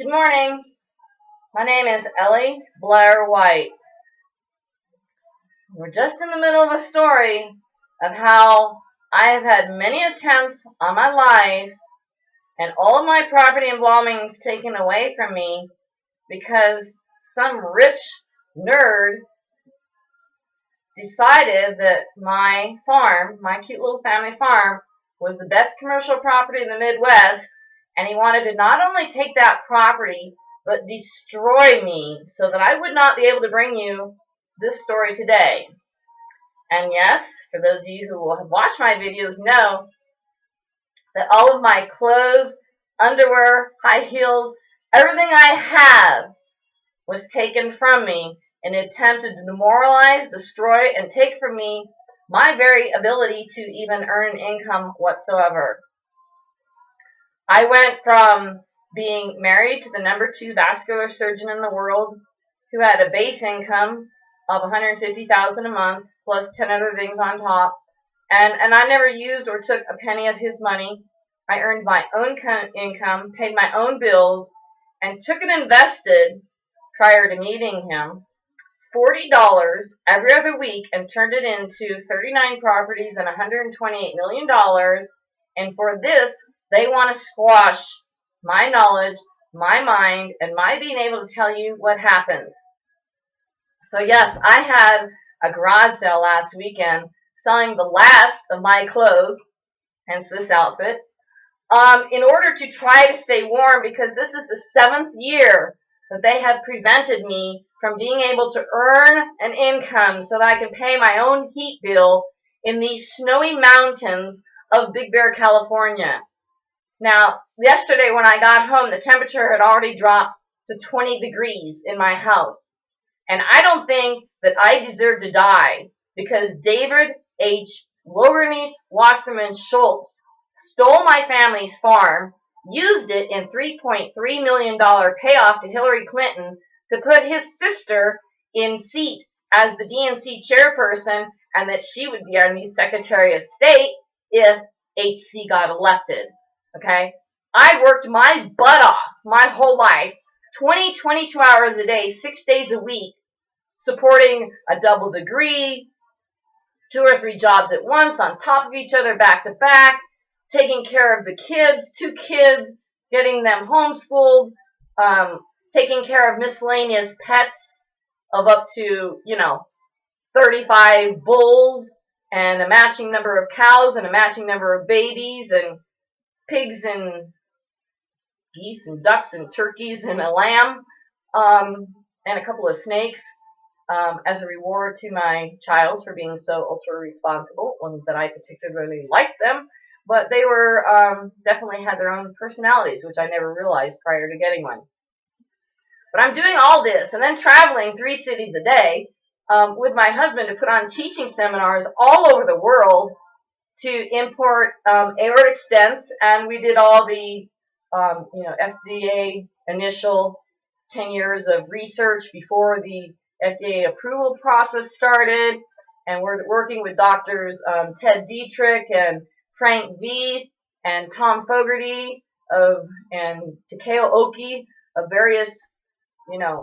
Good morning. My name is Ellie Blair White. We're just in the middle of a story of how I have had many attempts on my life and all of my property and belongings taken away from me because some rich nerd decided that my farm, my cute little family farm, was the best commercial property in the Midwest, and he wanted to not only take that property, but destroy me so that I would not be able to bring you this story today. And yes, for those of you who have watched my videos know that all of my clothes, underwear, high heels, everything I have was taken from me in an attempt to demoralize, destroy, and take from me my very ability to even earn income whatsoever. I went from being married to the #2 vascular surgeon in the world who had a base income of $150,000 a month plus 10 other things on top, and I never used or took a penny of his money. I earned my own income, paid my own bills, and took and invested prior to meeting him $40 every other week and turned it into 39 properties and $128 million. And for this, they want to squash my knowledge, my mind, and my being able to tell you what happened. So yes, I had a garage sale last weekend selling the last of my clothes, hence this outfit, in order to try to stay warm because this is the 7th year that they have prevented me from being able to earn an income so that I can pay my own heat bill in these snowy mountains of Big Bear, California. Now, yesterday when I got home, the temperature had already dropped to 20 degrees in my house. And I don't think that I deserve to die because David H. Wilderness Wasserman Schultz stole my family's farm, used it in $3.3 million payoff to Hillary Clinton to put his sister in seat as the DNC chairperson, and that she would be our new Secretary of State if HC got elected. Okay? I worked my butt off my whole life, 22 hours a day, 6 days a week, supporting a double degree, 2 or 3 jobs at once on top of each other, back to back, taking care of the kids, 2 kids, getting them homeschooled, taking care of miscellaneous pets of up to, 35 bulls and a matching number of cows and a matching number of babies and pigs and geese and ducks and turkeys and a lamb, and a couple of snakes, as a reward to my child for being so ultra responsible, and that I particularly liked them. But they were definitely had their own personalities, which I never realized prior to getting one. But I'm doing all this and then traveling 3 cities a day with my husband to put on teaching seminars all over the world to import aortic stents, and we did all the FDA initial 10 years of research before the FDA approval process started, and we're working with doctors Ted Dietrich and Frank Veith and Tom Fogarty and Takeo Oki of various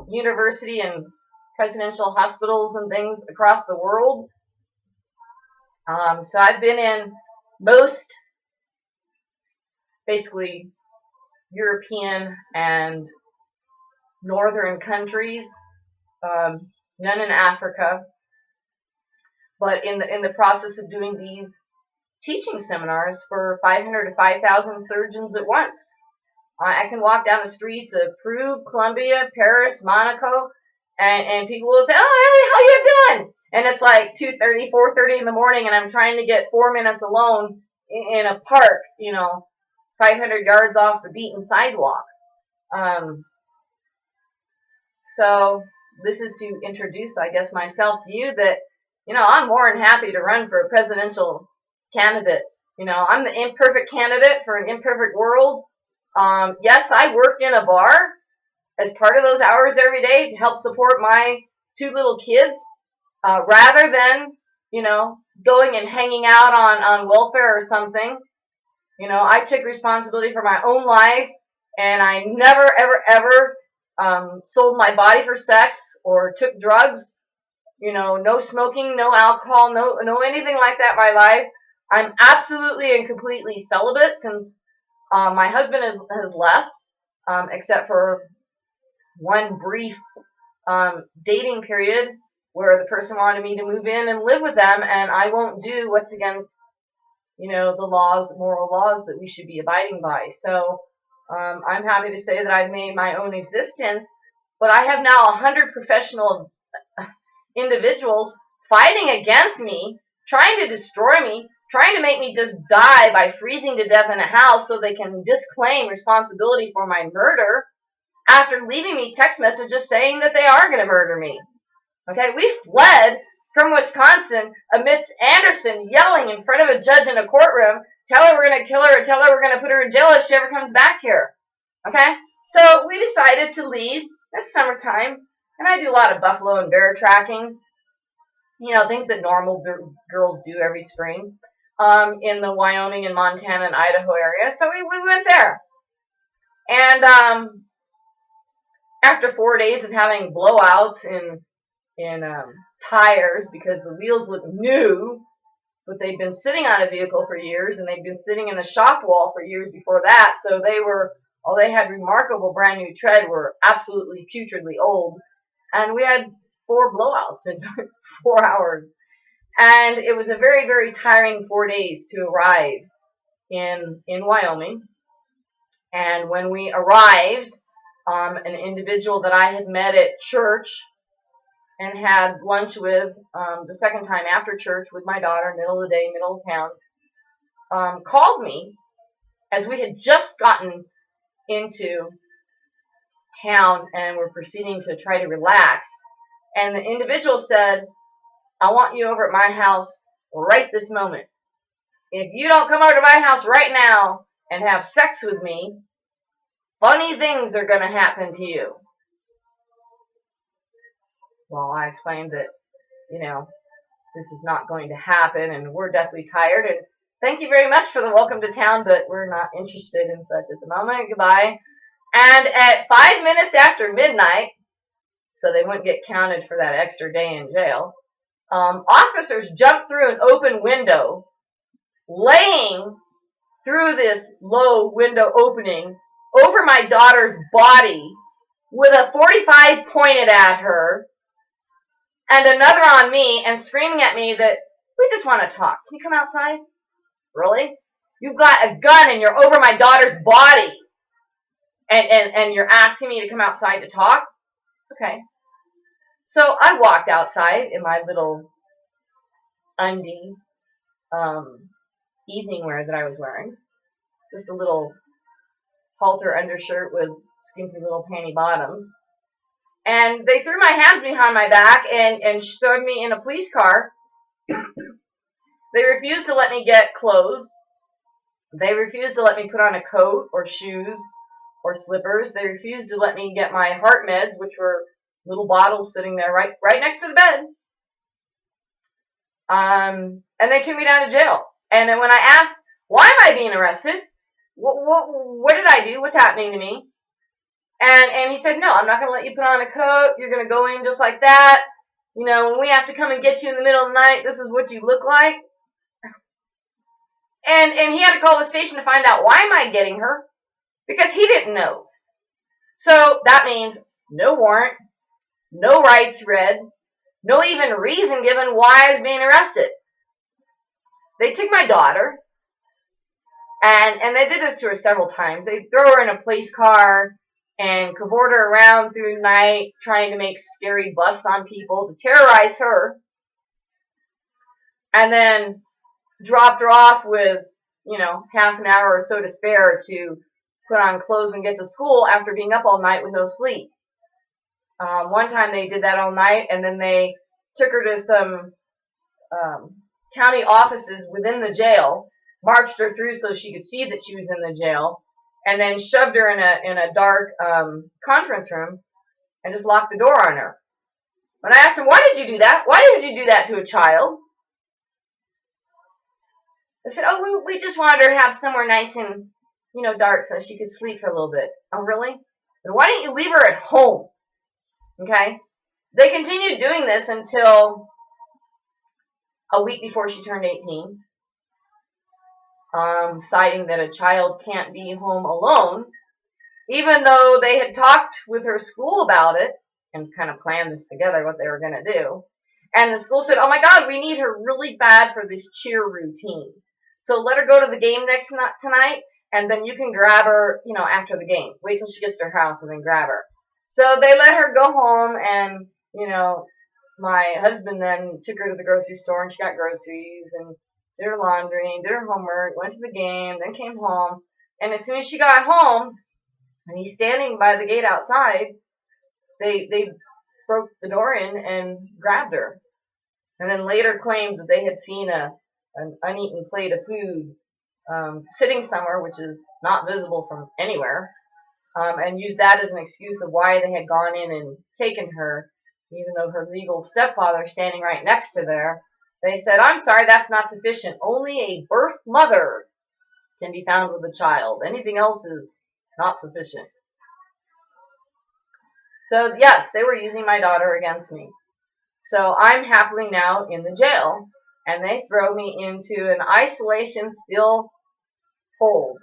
university and presidential hospitals and things across the world. So I've been in most basically European and northern countries, none in Africa, but in the process of doing these teaching seminars for 500 to 5,000 surgeons at once. I can walk down the streets of Peru, Colombia, Paris, Monaco, and people will say, "Oh, Ellie, how you doing?" And it's like 2:30, 4:30 in the morning, and I'm trying to get 4 minutes alone in a park, 500 yards off the beaten sidewalk. So this is to introduce, I guess, myself to you that, I'm more than happy to run for a presidential candidate. I'm the imperfect candidate for an imperfect world. Yes, I work in a bar as part of those hours every day to help support my 2 little kids, rather than, going and hanging out on welfare or something. I took responsibility for my own life and I never, ever, ever sold my body for sex or took drugs. No smoking, no alcohol, no anything like that in my life. I'm absolutely and completely celibate since my husband has left, except for one brief dating period where the person wanted me to move in and live with them, and I won't do what's against, the moral laws that we should be abiding by. So I'm happy to say that I've made my own existence, but I have now 100 professional individuals fighting against me, trying to destroy me, trying to make me just die by freezing to death in a house so they can disclaim responsibility for my murder after leaving me text messages saying that they are going to murder me. Okay, we fled from Wisconsin amidst Anderson yelling in front of a judge in a courtroom, tell her we're going to kill her and tell her we're going to put her in jail if she ever comes back here. Okay, so we decided to leave. It's summertime, and I do a lot of buffalo and bear tracking, things that normal girls do every spring in the Wyoming and Montana and Idaho area. So we went there. And after 4 days of having blowouts in tires because the wheels look new, but they'd been sitting on a vehicle for years, and they'd been sitting in the shop wall for years before that, so they had remarkable brand new tread, were absolutely putridly old, and we had 4 blowouts in 4 hours, and it was a very, very tiring 4 days to arrive in Wyoming. And when we arrived, an individual that I had met at church and had lunch with the second time after church with my daughter, middle of the day, middle of town, called me as we had just gotten into town and were proceeding to try to relax. And the individual said, I want you over at my house right this moment. If you don't come over to my house right now and have sex with me, funny things are going to happen to you. Well, I explained that, this is not going to happen, and we're deathly tired, and thank you very much for the welcome to town, but we're not interested in such at the moment. Goodbye. And at 5 minutes after midnight, so they wouldn't get counted for that extra day in jail, officers jumped through an open window, laying through this low window opening over my daughter's body with a .45 pointed at her and another on me, and screaming at me that, we just want to talk. Can you come outside? Really? You've got a gun and you're over my daughter's body, and you're asking me to come outside to talk? Okay. So I walked outside in my little undie evening wear that I was wearing. Just a little halter undershirt with skimpy little panty bottoms. And they threw my hands behind my back and shoved me in a police car. They refused to let me get clothes. They refused to let me put on a coat or shoes or slippers. They refused to let me get my heart meds, which were little bottles sitting there right next to the bed. And they took me down to jail. And then when I asked, why am I being arrested? What did I do? What's happening to me? And he said, no, I'm not going to let you put on a coat. You're going to go in just like that. When we have to come and get you in the middle of the night, this is what you look like. And he had to call the station to find out, why am I getting her? Because he didn't know. So that means no warrant, no rights read, no even reason given why I was being arrested. They took my daughter, and they did this to her several times. They'd throw her in a police car and cavort her around through the night, trying to make scary busts on people to terrorize her, and then dropped her off with, half an hour or so to spare to put on clothes and get to school after being up all night with no sleep. One time they did that all night, and then they took her to some county offices within the jail, marched her through so she could see that she was in the jail, and then shoved her in a dark conference room and just locked the door on her. When I asked him, why did you do that? Why did you do that to a child? I said, oh, we just wanted her to have somewhere nice and Dart so she could sleep for a little bit. Oh, really? Then why didn't you leave her at home? Okay? They continued doing this until a week before she turned 18, citing that a child can't be home alone, even though they had talked with her school about it and kind of planned this together, what they were going to do. And the school said, oh my God, we need her really bad for this cheer routine. So let her go to the game tonight, and then you can grab her, after the game. Wait till she gets to her house and then grab her. So they let her go home, and, my husband then took her to the grocery store, and she got groceries and did her laundry, did her homework, went to the game, then came home. And as soon as she got home, and he's standing by the gate outside, they broke the door in and grabbed her. And then later claimed that they had seen an uneaten plate of food sitting somewhere, which is not visible from anywhere, and used that as an excuse of why they had gone in and taken her, even though her legal stepfather standing right next to there. They said, I'm sorry, that's not sufficient. Only a birth mother can be found with a child. Anything else is not sufficient. So, yes, they were using my daughter against me. So I'm happily now in the jail, and they throw me into an isolation still hold.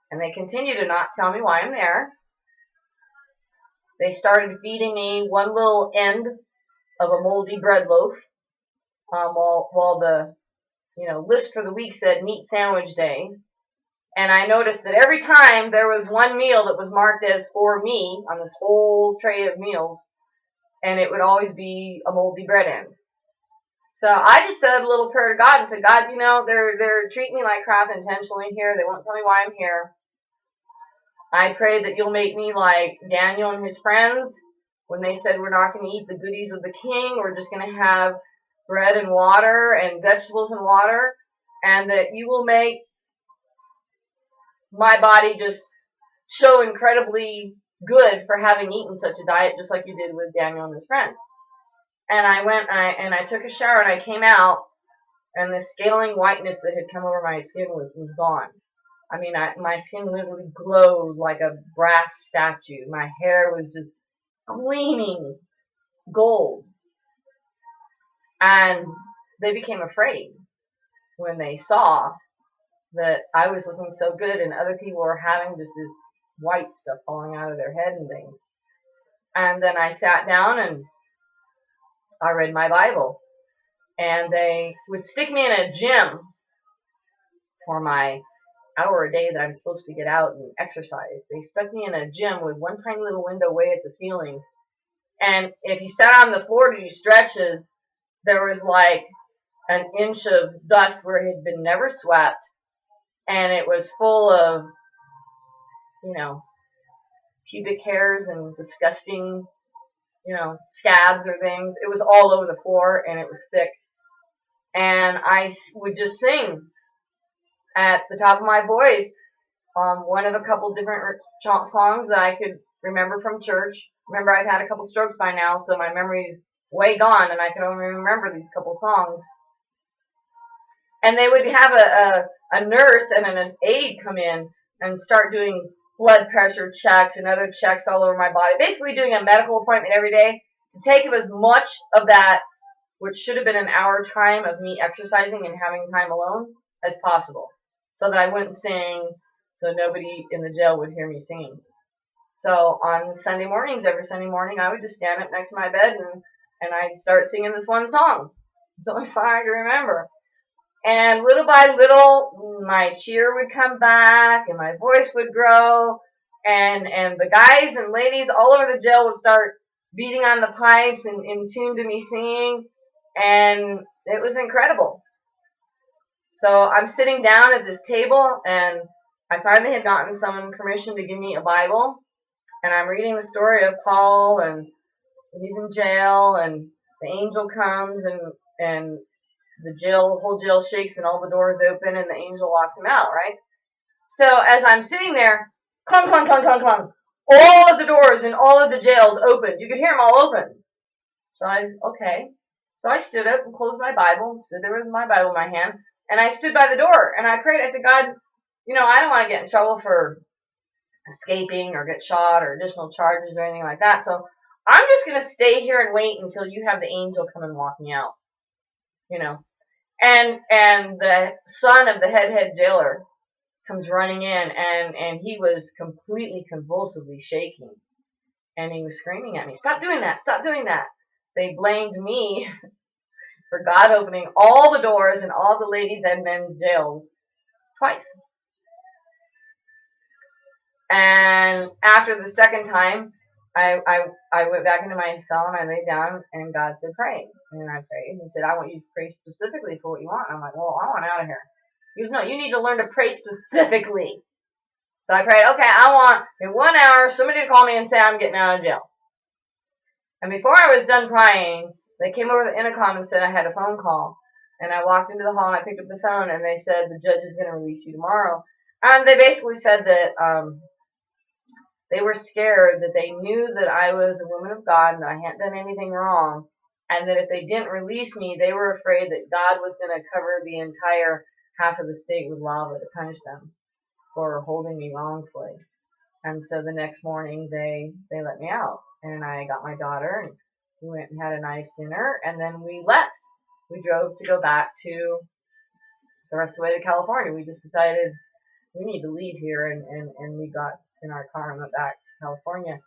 And they continue to not tell me why I'm there. They started feeding me one little end of a moldy bread loaf, while the list for the week said meat sandwich day. And I noticed that every time there was one meal that was marked as for me on this whole tray of meals, and it would always be a moldy bread end. So I just said a little prayer to God and said, God, they're treating me like crap intentionally here. They won't tell me why I'm here. I pray that you'll make me like Daniel and his friends when they said we're not going to eat the goodies of the king. We're just going to have bread and water and vegetables and water, and that you will make my body just so incredibly good for having eaten such a diet, just like you did with Daniel and his friends. And I went and I took a shower, and I came out, and the scaling whiteness that had come over my skin was gone. I mean, my skin literally glowed like a brass statue. My hair was just gleaming gold. And they became afraid when they saw that I was looking so good and other people were having just this white stuff falling out of their head and things. And then I sat down and I read my Bible. And they would stick me in a gym for my hour a day that I'm supposed to get out and exercise. They stuck me in a gym with one tiny little window way at the ceiling. And if you sat on the floor to do stretches, there was like an inch of dust where it had been never swept. And it was full of, pubic hairs and disgusting, scabs or things. It was all over the floor, and it was thick. And I would just sing at the top of my voice, one of a couple different songs that I could remember from church. Remember, I've had a couple strokes by now, so my memory's way gone, and I can only remember these couple songs. And they would have a nurse and an aide come in and start doing blood pressure checks and other checks all over my body, basically doing a medical appointment every day to take as much of that, which should have been an hour time of me exercising and having time alone, as possible, so that I wouldn't sing, so nobody in the jail would hear me singing. So on Sunday mornings, every Sunday morning, I would just stand up next to my bed and I'd start singing this one song. It's the only song I can remember. And little by little, my cheer would come back and my voice would grow. And the guys and ladies all over the jail would start beating on the pipes and in tune to me singing. And it was incredible. So I'm sitting down at this table, and I finally had gotten someone permission to give me a Bible. And I'm reading the story of Paul, and he's in jail, and the angel comes, and the whole jail shakes, and all the doors open, and the angel walks him out, right? So as I'm sitting there, clunk, clunk, clunk, clunk, clunk, all of the doors in all of the jails opened. You could hear them all open. So I stood up and closed my Bible, stood there with my Bible in my hand, and I stood by the door, and I prayed. I said, God, I don't want to get in trouble for escaping or get shot or additional charges or anything like that. So I'm just going to stay here and wait until you have the angel come and walk me out, you know. And the son of the head jailer comes running in, and he was completely convulsively shaking, and he was screaming at me, "Stop doing that! Stop doing that!" They blamed me for God opening all the doors in all the ladies' and men's jails twice. And after the second time, I went back into my cell and I laid down, and God said, "Pray." And I prayed, and He said, "I want you to pray specifically for what you want." And I'm like, "Well, I want out of here." He goes, "No, you need to learn to pray specifically." So I prayed, "Okay, I want in 1 hour somebody to call me and say I'm getting out of jail." And before I was done praying, they came over the intercom and said I had a phone call. And I walked into the hall and I picked up the phone, and they said the judge is going to release you tomorrow. And they basically said that they were scared, that they knew that I was a woman of God and that I hadn't done anything wrong, and that if they didn't release me, they were afraid that God was going to cover the entire half of the state with lava to punish them for holding me wrongfully. And so the next morning they let me out, and I got my daughter, and we went and had a nice dinner, and then we left. We drove to go back to the rest of the way to California. We just decided we need to leave here, and we got in our car and went back to California.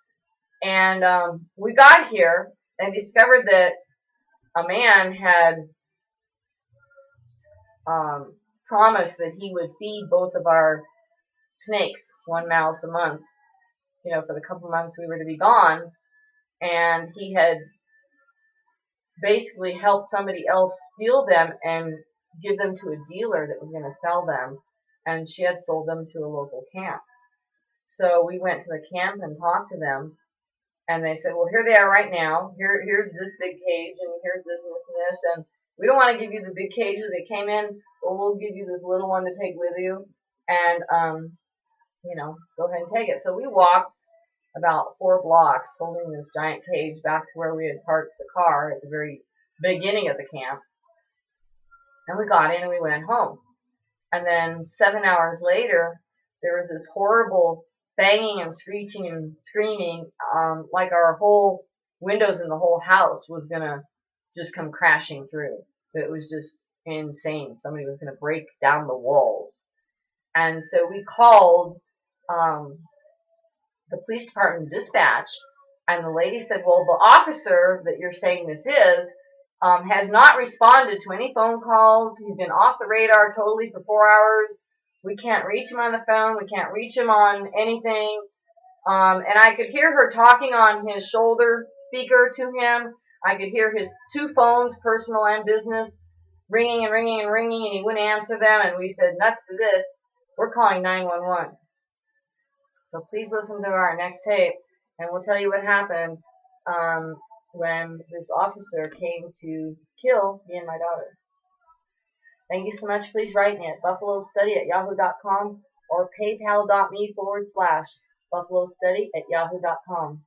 And we got here and discovered that a man had promised that he would feed both of our snakes 1 mouse a month, for the couple months we were to be gone. And he had basically helped somebody else steal them and give them to a dealer that was going to sell them. And she had sold them to a local camp. So we went to the camp and talked to them, and they said, "Well, here they are right now. Here's this big cage, and here's this and this and this, and we don't want to give you the big cage that they came in, but we'll give you this little one to take with you, and go ahead and take it." So we walked about 4 blocks holding this giant cage back to where we had parked the car at the very beginning of the camp, and we got in and we went home. And then 7 hours later, there was this horrible banging and screeching and screaming, like our whole windows in the whole house was going to just come crashing through. It was just insane. Somebody was going to break down the walls. And so we called the police department dispatch, and the lady said, "Well, the officer that you're saying this is has not responded to any phone calls. He's been off the radar totally for 4 hours. We can't reach him on the phone. We can't reach him on anything." And I could hear her talking on his shoulder speaker to him. I could hear his 2 phones, personal and business, ringing and ringing and ringing, and he wouldn't answer them. And we said, "Nuts to this, we're calling 911. So please listen to our next tape, and we'll tell you what happened when this officer came to kill me and my daughter. Thank you so much. Please write me at buffalostudy@yahoo.com or paypal.me/buffalostudy@yahoo.com.